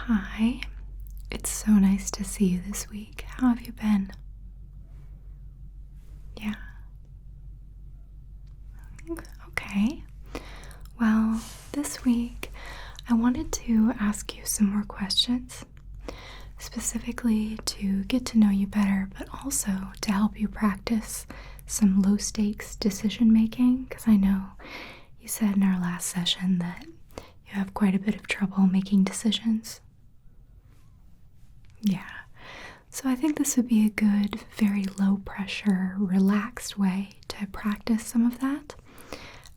Hi, it's so nice to see you this week. How have you been? Yeah. Okay. Well, this week I wanted to ask you some more questions, specifically to get to know you better, but also to help you practice some low stakes decision making, because I know you said in our last session that you have quite a bit of trouble making decisions. Yeah. So I think this would be a good, very low pressure, relaxed way to practice some of that.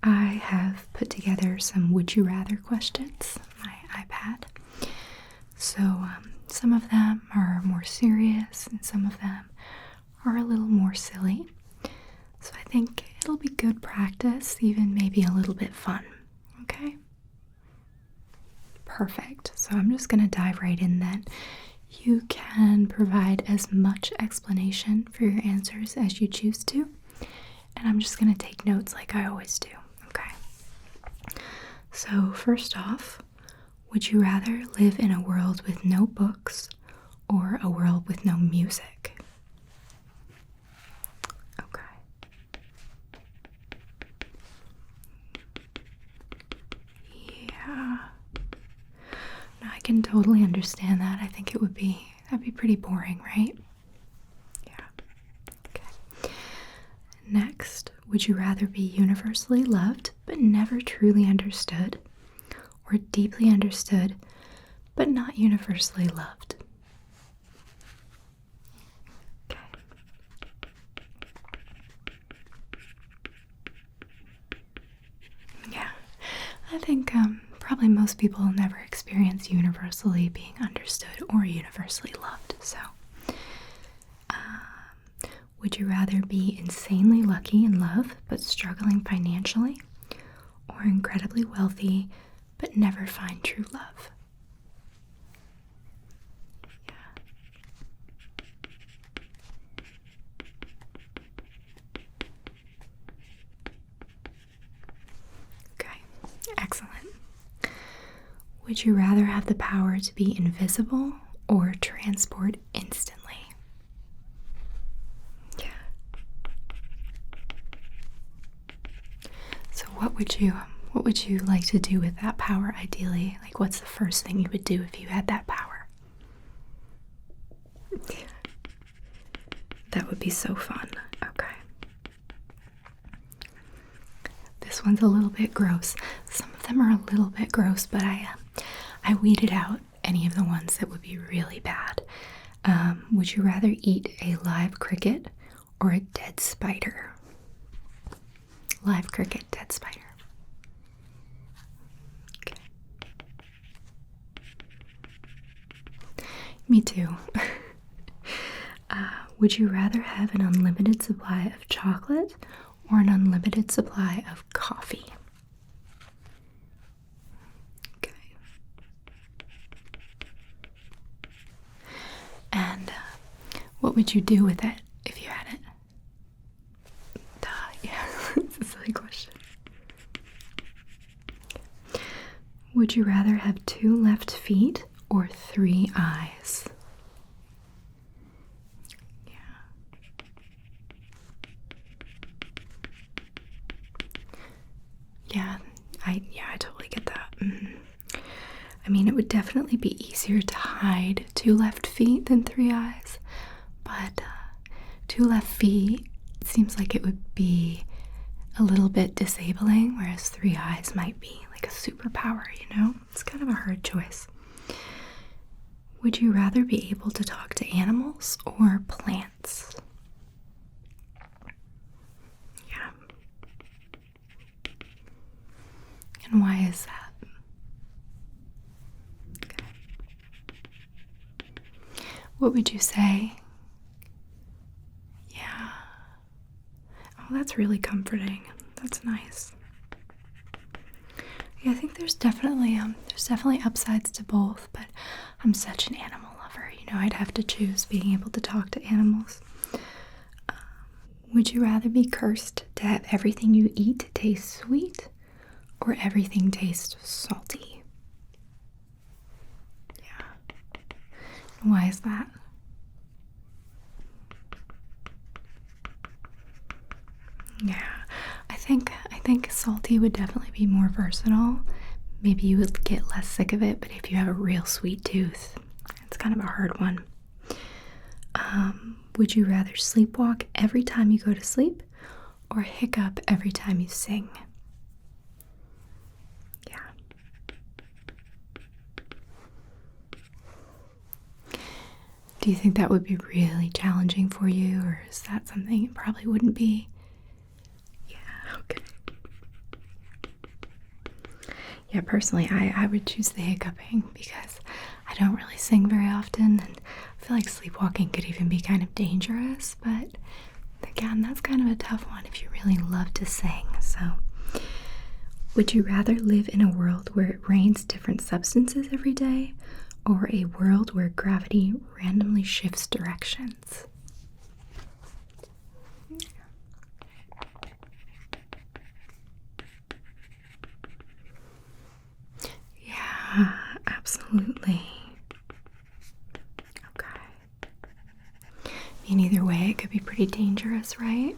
I have put together some would you rather questions on my iPad. So some of them are more serious and some of them are a little more silly. So I think it'll be good practice, even maybe a little bit fun. Okay? Perfect. So I'm just going to dive right in then. You can provide as much explanation for your answers as you choose to, and I'm just going to take notes like I always do, okay? So first off, would you rather live in a world with no books or a world with no music? Okay. Yeah. No, I can totally understand that. I think that'd be pretty boring, right? Yeah. Okay. Next, would you rather be universally loved but never truly understood, or deeply understood but not universally loved? Okay. Yeah. I think probably most people never experience universally being understood or universally loved. So, would you rather be insanely lucky in love but struggling financially, or incredibly wealthy but never find true love? Okay, excellent. Would you rather have the power to be invisible or transport instantly? Yeah. So what would you like to do with that power ideally? Like, what's the first thing you would do if you had that power? That would be so fun. Okay. This one's a little bit gross. Some of them are a little bit gross, but I weeded out any of the ones that would be really bad. Would you rather eat a live cricket or a dead spider? Live cricket, dead spider. Okay. Me too. Would you rather have an unlimited supply of chocolate or an unlimited supply of coffee? Okay. And what would you do with it if you had it? Yeah, it's a silly question. Would you rather have 2 left feet or 3 eyes? Yeah, I totally get that. I mean, it would definitely be easier to hide 2 left feet than 3 eyes, but 2 left feet seems like it would be a little bit disabling, whereas 3 eyes might be like a superpower, you know? It's kind of a hard choice. Would you rather be able to talk to animals or plants? Yeah. And why is that? Okay. What would you say? Yeah. Oh, that's really comforting. That's nice. Yeah, I think there's definitely upsides to both, but I'm such an animal lover. You know, I'd have to choose being able to talk to animals. Would you rather be cursed to have everything you eat taste sweet or everything taste salty? Yeah. Why is that? Yeah, I think salty would definitely be more versatile. Maybe you would get less sick of it, but if you have a real sweet tooth, it's kind of a hard one. Would you rather sleepwalk every time you go to sleep or hiccup every time you sing? Yeah. Do you think that would be really challenging for you, or is that something it probably wouldn't be? Yeah, okay. Yeah, personally, I would choose the hiccuping because I don't really sing very often, and I feel like sleepwalking could even be kind of dangerous, but again, that's kind of a tough one if you really love to sing. So, would you rather live in a world where it rains different substances every day, or a world where gravity randomly shifts directions? Yeah, absolutely. Okay. In either way, it could be pretty dangerous, right?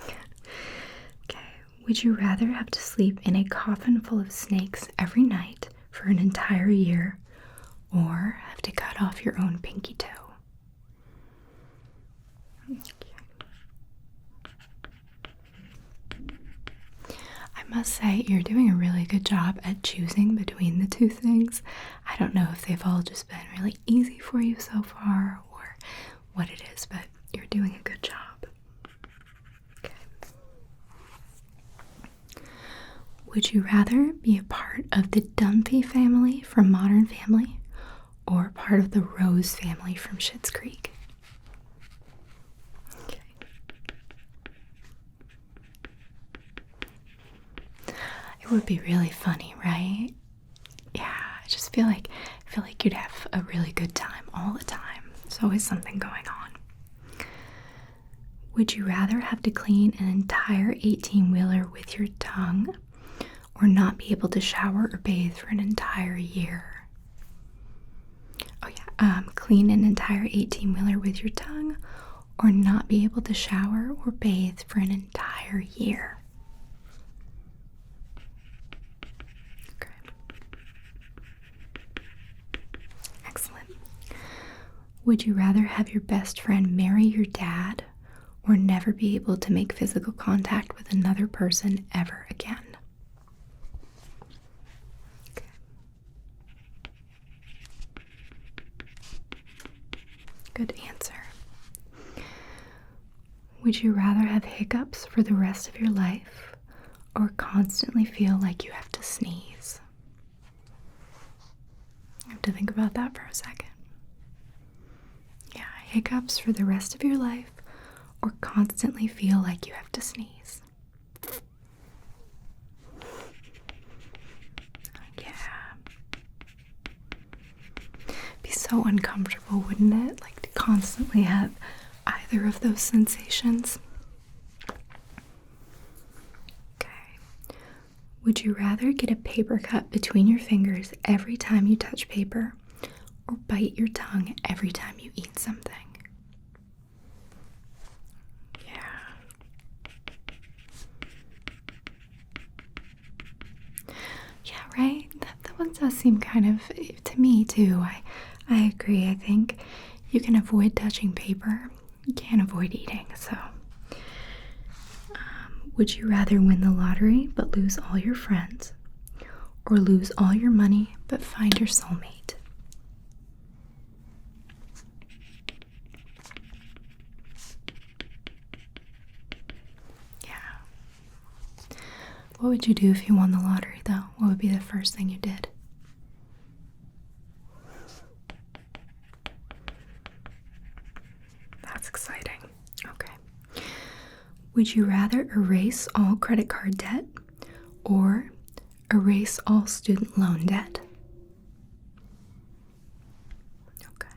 Okay. Would you rather have to sleep in a coffin full of snakes every night for an entire year, or have to cut off your own pinky toe? Okay. I must say, you're doing a really good job at choosing between the two things. I don't know if they've all just been really easy for you so far or what it is, but you're doing a good job. Okay. Would you rather be a part of the Dunphy family from Modern Family or part of the Rose family from Schitt's Creek? Okay. It would be really funny, right? Yeah, I feel like you'd have a really good time all the time. There's always something going on. Would you rather have to clean an entire 18-wheeler with your tongue or not be able to shower or bathe for an entire year? Oh yeah, clean an entire 18-wheeler with your tongue or not be able to shower or bathe for an entire year? Okay. Excellent. Would you rather have your best friend marry your dad or never be able to make physical contact with another person ever again? Okay. Good answer. Would you rather have hiccups for the rest of your life or constantly feel like you have to sneeze? I have to think about that for a second. Yeah, hiccups for the rest of your life or constantly feel like you have to sneeze. Yeah. Be so uncomfortable, wouldn't it? Like to constantly have either of those sensations. Okay. Would you rather get a paper cut between your fingers every time you touch paper or bite your tongue every time you eat something? Yeah, right? That one does seem kind of, to me too. I agree. I think you can avoid touching paper. You can't avoid eating, so. Would you rather win the lottery but lose all your friends or lose all your money but find your soulmate? Yeah. What would you do if you won the lottery, though? What would be the first thing you did? That's exciting. Okay. Would you rather erase all credit card debt or erase all student loan debt? Okay.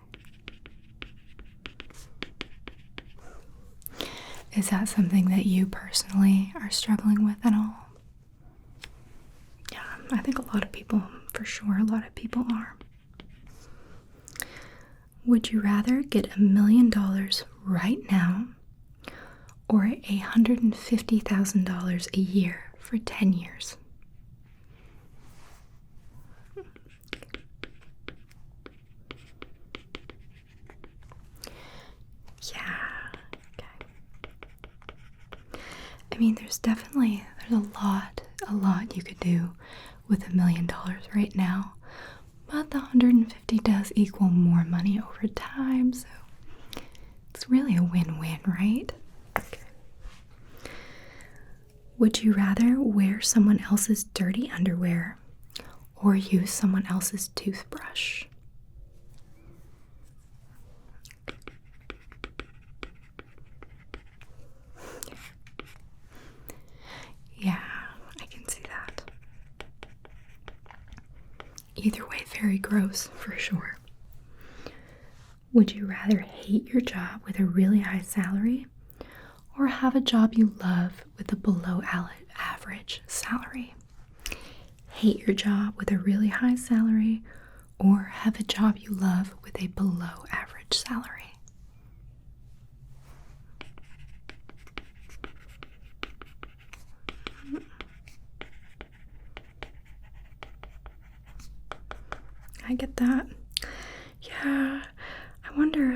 Is that something that you personally are struggling with at all? Yeah, I think a lot of people, for sure, a lot of people are. Would you rather get $1 million right now or $150,000 a year for 10 years? Yeah. Okay. I mean, there's a lot you could do with $1 million right now, but the 150 does equal more money over time, so it's really a win-win, right? Okay. Would you rather wear someone else's dirty underwear or use someone else's toothbrush? Yeah, I can see that. Either way, very gross for sure. Would you rather hate your job with a really high salary or have a job you love with a below average salary? Hate your job with a really high salary or have a job you love with a below average salary? I get that. Yeah, I wonder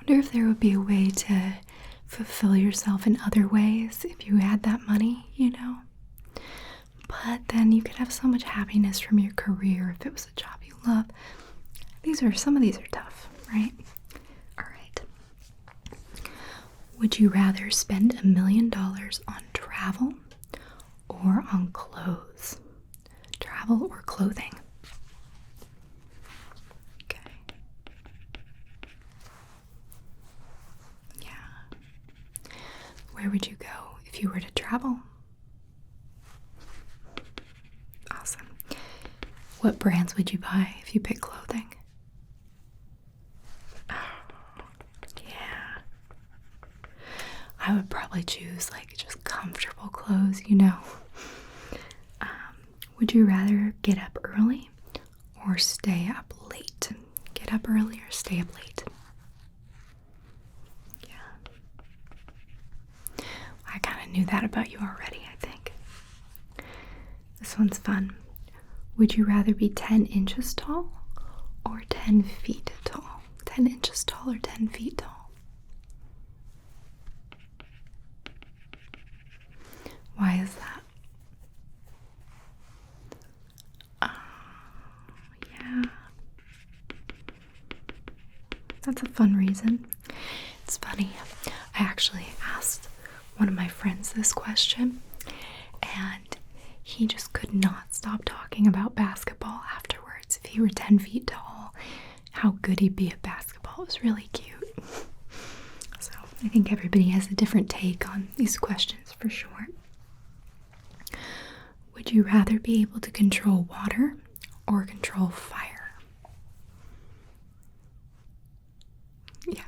if there would be a way to fulfill yourself in other ways if you had that money, you know? But then you could have so much happiness from your career if it was a job you love. Some of these are tough, right? All right. Would you rather spend $1 million on travel or on clothes? Travel or clothing? Okay. Yeah. Where would you go if you were to travel? Awesome. What brands would you buy if you pick clothing? Yeah. I would probably choose just comfortable clothes, you know. Would you rather get up early or stay up late? Get up early or stay up late? Yeah. I kind of knew that about you already, I think. This one's fun. Would you rather be 10 inches tall or 10 feet tall? 10 inches tall or 10 feet tall? Why is that? Yeah. That's a fun reason. It's funny. I actually asked one of my friends this question, and he just could not stop talking about basketball afterwards. If he were 10 feet tall, how good he'd be at basketball. It was really cute. So I think everybody has a different take on these questions for sure. Would you rather be able to control water or control fire? Yeah.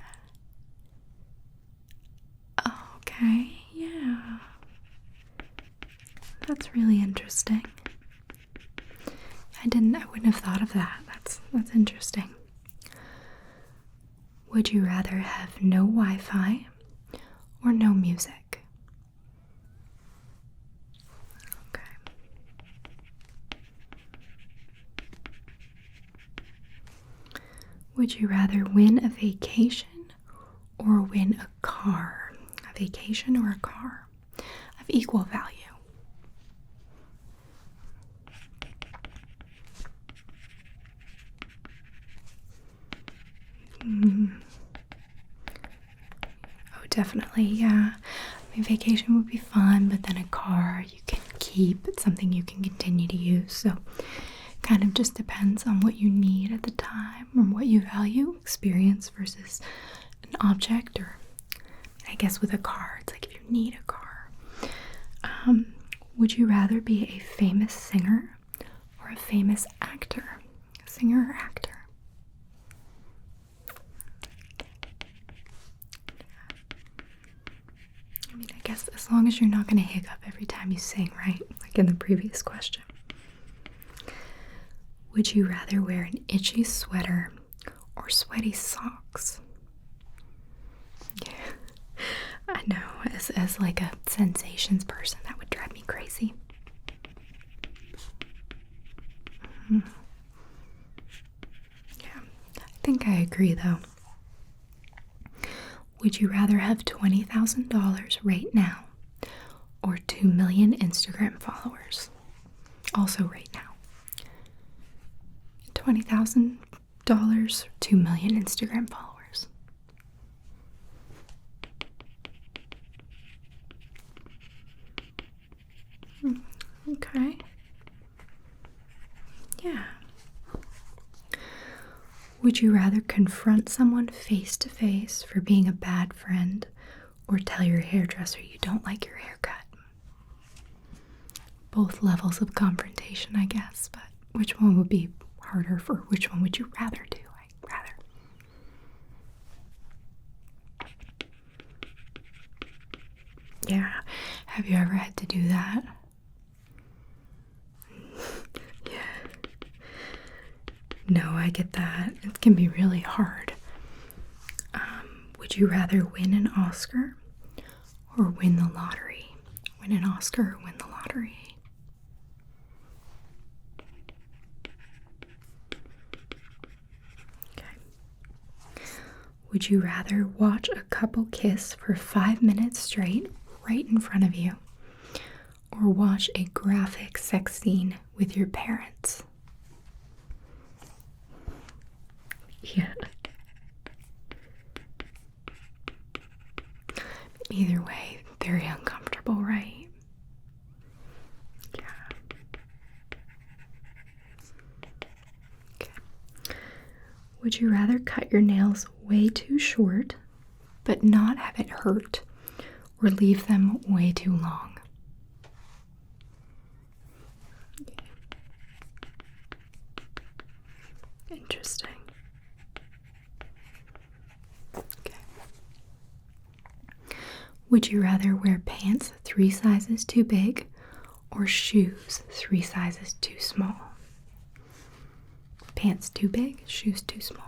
Okay, yeah. That's really interesting. I wouldn't have thought of that. That's interesting. Would you rather have no Wi-Fi or no music? Okay. Would you rather win a vacation or win a car? A vacation or a car of equal value? Oh, definitely, yeah. I mean, vacation would be fun, but then a car you can keep. It's something you can continue to use. So kind of just depends on what you need at the time or what you value, experience versus an object. Or I guess with a car, it's like if you need a car. Would you rather be a famous singer or a famous actor? Singer or actor? I mean, I guess as long as you're not going to hiccup every time you sing, right? Like in the previous question. Would you rather wear an itchy sweater or sweaty socks? Yeah, I know, as like a sensations person, that would drive me crazy. Yeah, I think I agree though. Would you rather have $20,000 right now or 2 million Instagram followers? Also right now. $20,000, 2 million Instagram followers. Okay. Yeah. Would you rather confront someone face to face for being a bad friend or tell your hairdresser you don't like your haircut? Both levels of confrontation, I guess, but which one would be harder, for which one would you rather do? Yeah. Have you ever had to do that? Yeah. No, I get that. It can be really hard. Would you rather win an Oscar or win the lottery? Win an Oscar or win the lottery? Okay. Would you rather watch a couple kiss for 5 minutes straight right in front of you, or watch a graphic sex scene with your parents? Yeah. Either way, very uncomfortable, right? Yeah. Okay. Would you rather cut your nails way too short but not have it hurt, or leave them way too long? Interesting. Okay. Would you rather wear pants 3 sizes too big or shoes 3 sizes too small? Pants too big, shoes too small.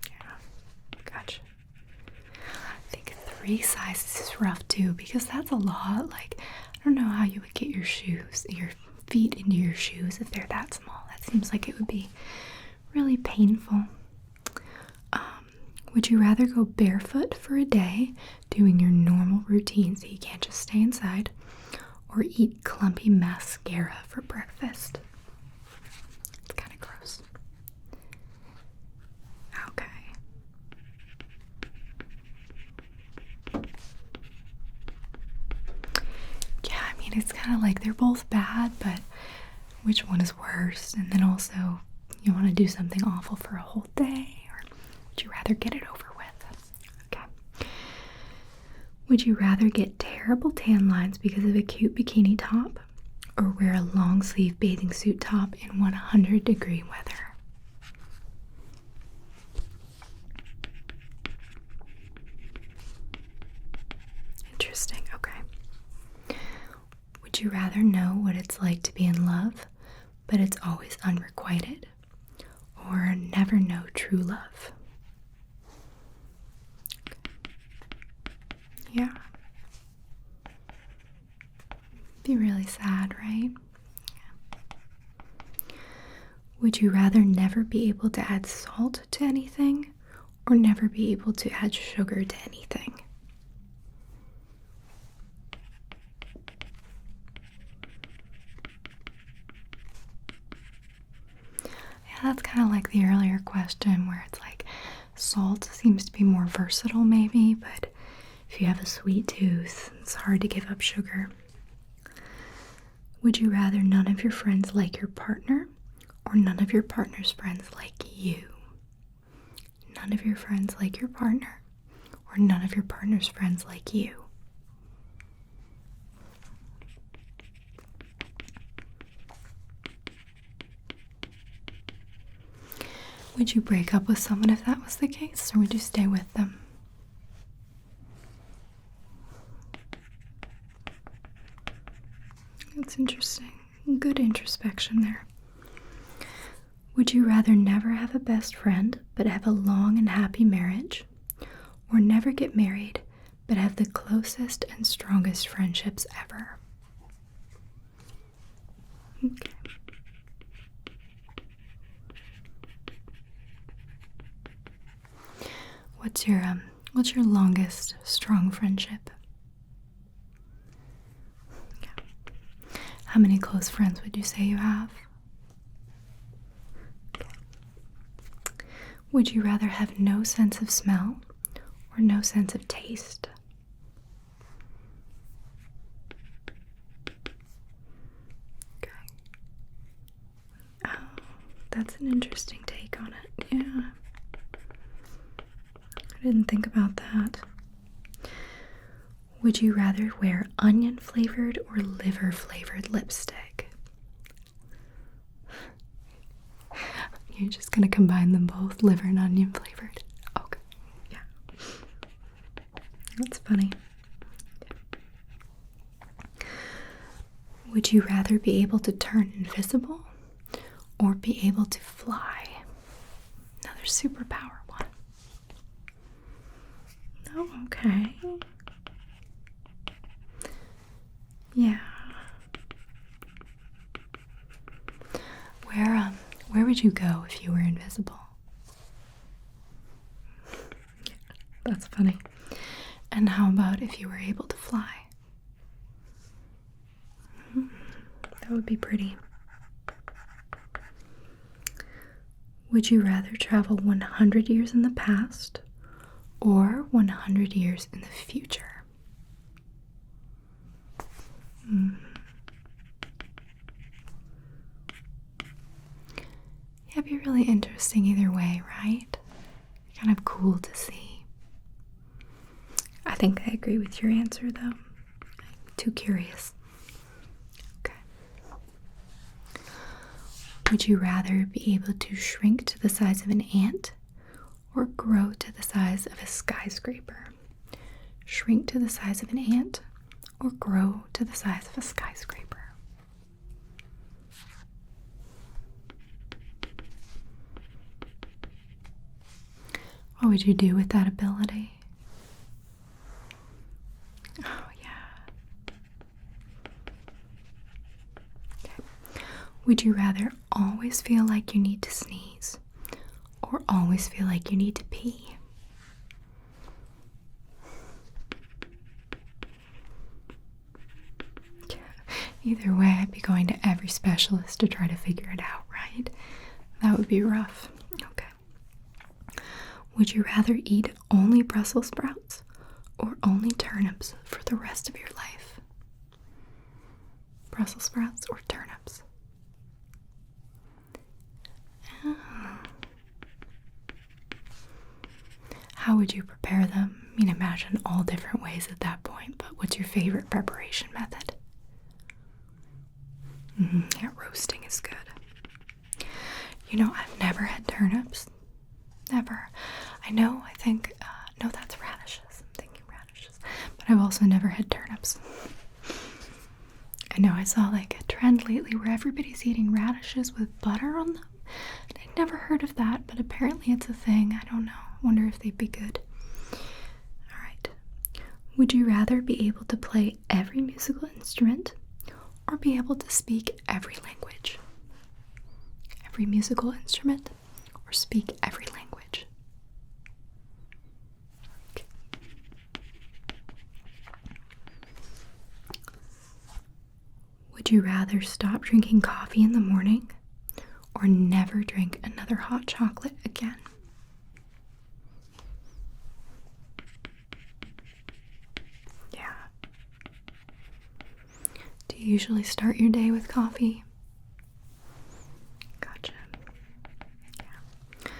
Yeah, gotcha. I think 3 sizes is rough too, because that's a lot. Like, I don't know how you would get your feet into your shoes if they're that small. That seems like it would be really painful. Would you rather go barefoot for a day doing your normal routine so you can't just stay inside, or eat clumpy mascara for breakfast? It's kind of gross. Okay. Yeah, I mean, it's kind of like they're both bad, but which one is worse? And then also, you want to do something awful for a whole day, or would you rather get it over with? Okay. Would you rather get terrible tan lines because of a cute bikini top, or wear a long sleeve bathing suit top in 100-degree weather? Interesting, okay. Would you rather know what it's like to be in love, but it's always unrequited, or never know true love? Yeah. Be really sad, right? Yeah. Would you rather never be able to add salt to anything, or never be able to add sugar to anything? Yeah, that's kind of like the earlier question where it's like salt seems to be more versatile maybe, but if you have a sweet tooth, it's hard to give up sugar. Would you rather none of your friends like your partner, or none of your partner's friends like you? None of your friends like your partner, or none of your partner's friends like you? Would you break up with someone if that was the case, or would you stay with them? That's interesting. Good introspection there. Would you rather never have a best friend but have a long and happy marriage, or never get married but have the closest and strongest friendships ever? Okay. What's your longest strong friendship? Yeah. How many close friends would you say you have? Okay. Would you rather have no sense of smell or no sense of taste? Okay. Oh, that's an interesting take on it. Yeah. I didn't think about that. Would you rather wear onion flavored or liver flavored lipstick? You're just gonna combine them both, liver and onion flavored. Okay, yeah. That's funny. Would you rather be able to turn invisible or be able to fly? Another superpower one. Oh, okay. Yeah. Where would you go if you were invisible? Yeah, that's funny. And how about if you were able to fly? That would be pretty. Would you rather travel 100 years in the past or 100 years in the future? It'd be really interesting either way, right? Kind of cool to see. I think I agree with your answer, though. I'm too curious. Okay. Would you rather be able to shrink to the size of an ant or grow to the size of a skyscraper? Shrink to the size of an ant or grow to the size of a skyscraper? What would you do with that ability? Oh, yeah. Okay. Would you rather always feel like you need to sneeze or always feel like you need to pee? Yeah. Either way, I'd be going to every specialist to try to figure it out, right? That would be rough. Okay. Would you rather eat only Brussels sprouts or only turnips for the rest of your life? Brussels sprouts or turnips? Oh. How would you prepare them? I mean, imagine all different ways at that point, but what's your favorite preparation method? Yeah, roasting is good. You know, I've never had turnips. Never. No, that's radishes. I'm thinking radishes. But I've also never had turnips. I know I saw like a trend lately where everybody's eating radishes with butter on them. I'd never heard of that, but apparently it's a thing. I don't know. I wonder if they'd be good. Alright. Would you rather be able to play every musical instrument or be able to speak every language? Every musical instrument or speak every language? Okay. Would you rather stop drinking coffee in the morning or never drink another hot chocolate again? Yeah. Do you usually start your day with coffee? Gotcha. Yeah.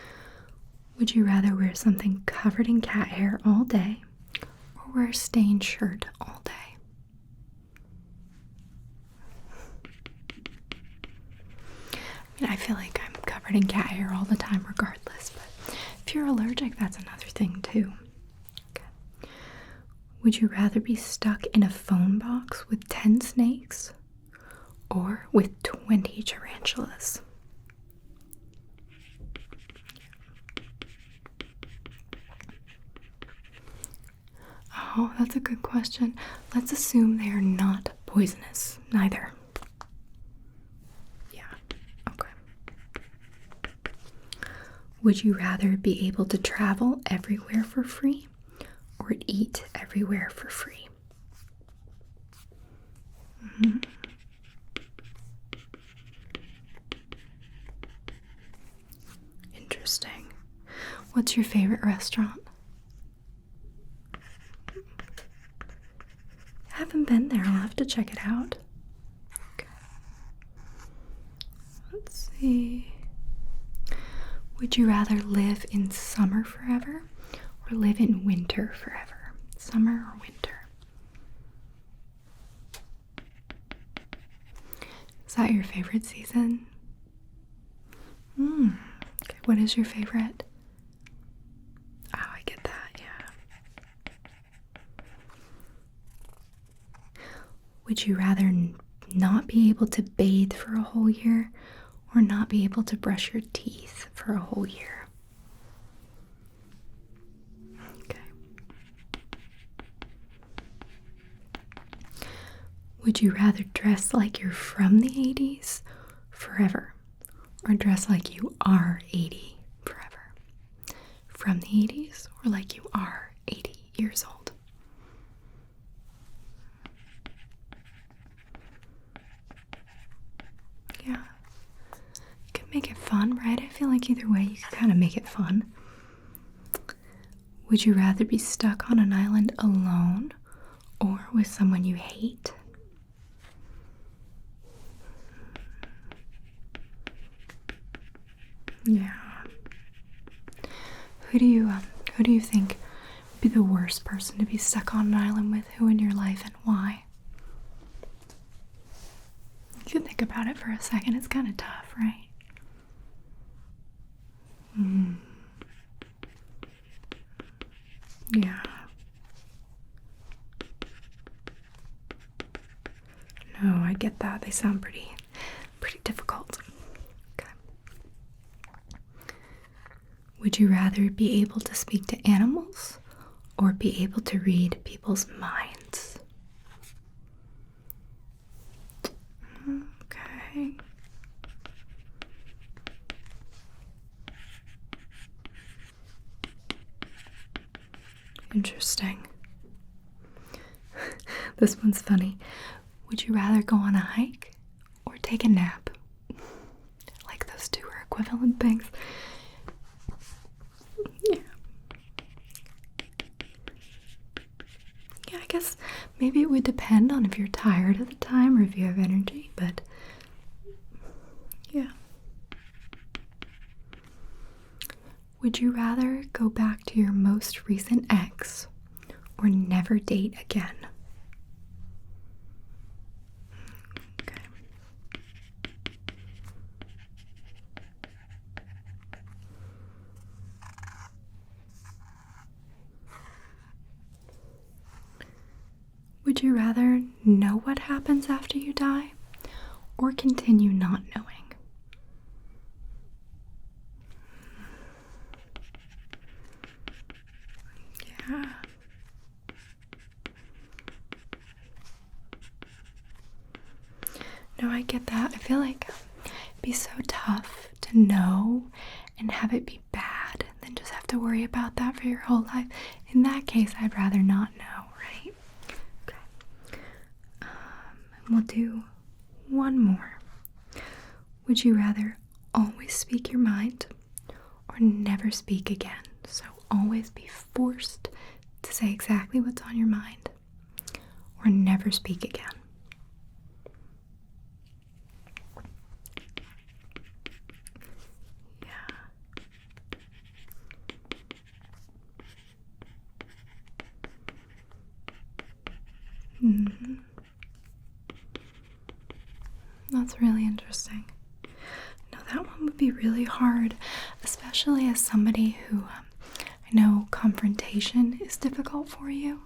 Would you rather wear something covered in cat hair all day or wear a stained shirt all day? I mean, I feel like I'm covered in cat hair all the time regardless, but if you're allergic, that's another thing too. Okay. Would you rather be stuck in a phone box with 10 snakes or with 20 tarantulas? Oh, that's a good question. Let's assume they are not poisonous. Neither. Yeah, okay. Would you rather be able to travel everywhere for free or eat everywhere for free? Mm-hmm. Interesting. What's your favorite restaurant? I haven't been there. I'll have to check it out. Okay. Let's see. Would you rather live in summer forever or live in winter forever? Summer or winter? Is that your favorite season? Okay, what is your favorite? Oh, I get that, yeah. Would you rather not be able to bathe for a whole year or not be able to brush your teeth for a whole year? Okay. Would you rather dress like you're from the 80s forever or dress like you are 80 forever? From the 80s or like you are 80 years old? Yeah. You can make it fun, right? I feel like either way you can kind of make it fun. Would you rather be stuck on an island alone or with someone you hate? Yeah. Who do you think would be the worst person to be stuck on an island with? Who in your life and why? You can think about it for a second. It's kind of tough, right? Yeah. No, I get that. They sound pretty difficult. Okay. Would you rather be able to speak to animals or be able to read people's minds? Okay. Interesting. This one's funny. Would you rather go on a hike or take a nap? Like those two are equivalent things. Yeah. Yeah, I guess maybe it would depend on if you're tired at the time or if you have energy, but yeah. Would you rather go back to your most recent ex or never date again? Okay. Would you rather know what happens after you die or continue not knowing? Yeah. No, I get that. I feel like it'd be so tough to know and have it be bad and then just have to worry about that for your whole life. In that case, I'd rather not know, right? Okay. And we'll do one more. Would you rather always speak your mind or never speak again? So always be forced to say exactly what's on your mind or never speak again. That's really interesting. Now that one would be really hard, especially as somebody who I know confrontation is difficult for you.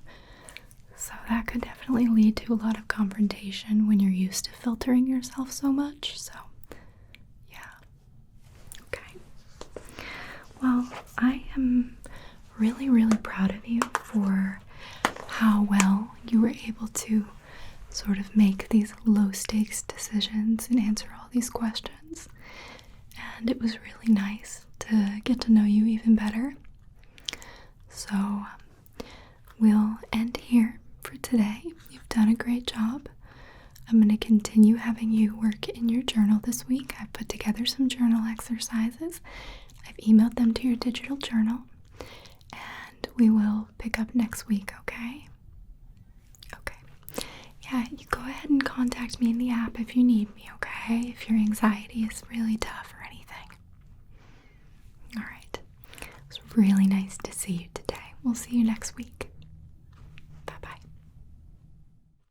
So that could definitely lead to a lot of confrontation when you're used to filtering yourself so much. So, yeah. Okay. Well, I am really, really proud of you for how well you were able to sort of make these low stakes decisions and answer all these questions. And it was really nice to get to know you even better. So we'll end here for today. You've done a great job. I'm going to continue having you work in your journal this week. I've put together some journal exercises. I've emailed them to your digital journal. And we will pick up next week, okay? Okay. Yeah, you go ahead and contact me in the app if you need me, okay? If your anxiety is really tough or anything. Alright. It was really nice to see you today. We'll see you next week.